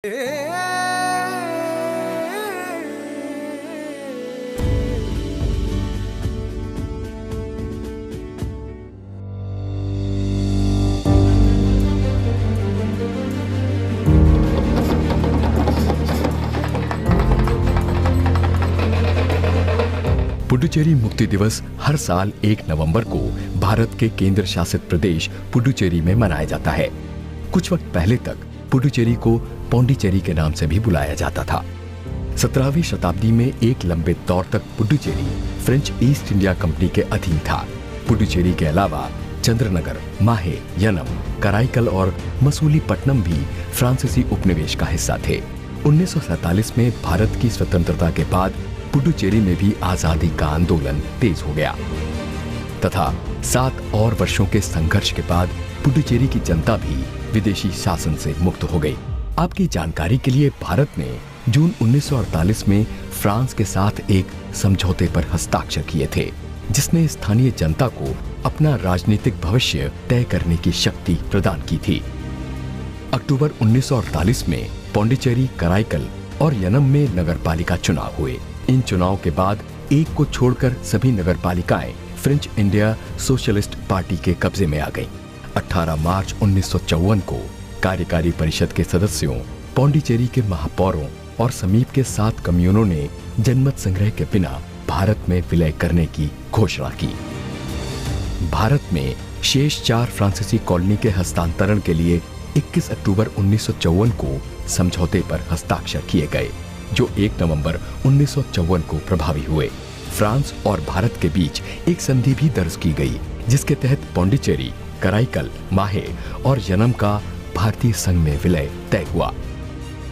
पुडुचेरी मुक्ति दिवस हर साल 1 नवंबर को भारत के केंद्र शासित प्रदेश पुडुचेरी में मनाया जाता है। कुछ वक्त पहले तक पुडुचेरी को पौंडीचेरी के नाम से भी बुलाया जाता था। 17वीं शताब्दी में एक लंबे दौर तक Puducherry French east India company के अधीन था। पुडुचेरी के अलावा चंद्रनगर, माहे, यनम, कराईकल और मसूलीपट्टनम भी फ्रांसीसी उपनिवेश का हिस्सा थे। 1947 में भारत की स्वतंत्रता के बाद पुडुचेरी में भी आजादी का आंदोलन तेज हो गया तथा 7 और वर्षों के संघर्ष के बाद पुडुचेरी की जनता भी विदेशी शासन से मुक्त हो गई। आपकी जानकारी के लिए भारत ने जून 1948 में फ्रांस के साथ एक समझौते पर हस्ताक्षर किए थे, जिसने स्थानीय जनता को अपना राजनीतिक भविष्य तय करने की शक्ति प्रदान की थी। अक्टूबर 1948 में पौंडीचेरी, कराईकल और यनम में नगरपालिका चुनाव हुए। इन चुनाव के बाद एक को छोड़कर सभी नगरपालिकाएं फ्रेंच इंडिया सोशलिस्ट पार्टी के कब्जे में आ गईं। 18 मार्च 1954 को कार्यकारी परिषद के सदस्यों, पौंडीचेरी के महापौरों और समीप के 7 कम्यूनों ने जनमत संग्रह के बिना भारत में विलय करने की घोषणा की। भारत में शेष 4 फ्रांसीसी कॉलोनी के हस्तांतरण के लिए 21 अक्टूबर 1954 को समझौते पर हस्ताक्षर किए गए, जो 1 नवंबर 1954 को प्रभावी हुए। फ्रांस और भारत के बीच एक संधि भी दर्ज की गई, जिसके तहत पौंडीचेरी, कराईकल, माहे और यनम का भारतीय संघ में विलय तय हुआ।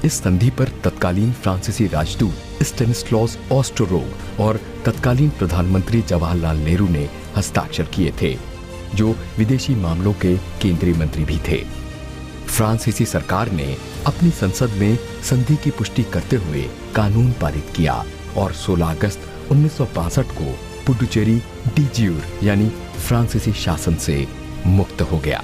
इस संधि पर तत्कालीन फ्रांसीसी राजदूत स्टेनिस्लॉस ओस्टरोग और तत्कालीन प्रधानमंत्री जवाहरलाल नेहरू ने हस्ताक्षर किए थे, जो विदेशी मामलों के केंद्रीय मंत्री भी थे। फ्रांसीसी सरकार ने अपनी संसद में संधि की पुष्टि करते हुए कानून पारित किया और 16 अगस्त 1962 को पुडुचेरी डी ज्यूर यानी फ्रांसीसी शासन से मुक्त हो गया।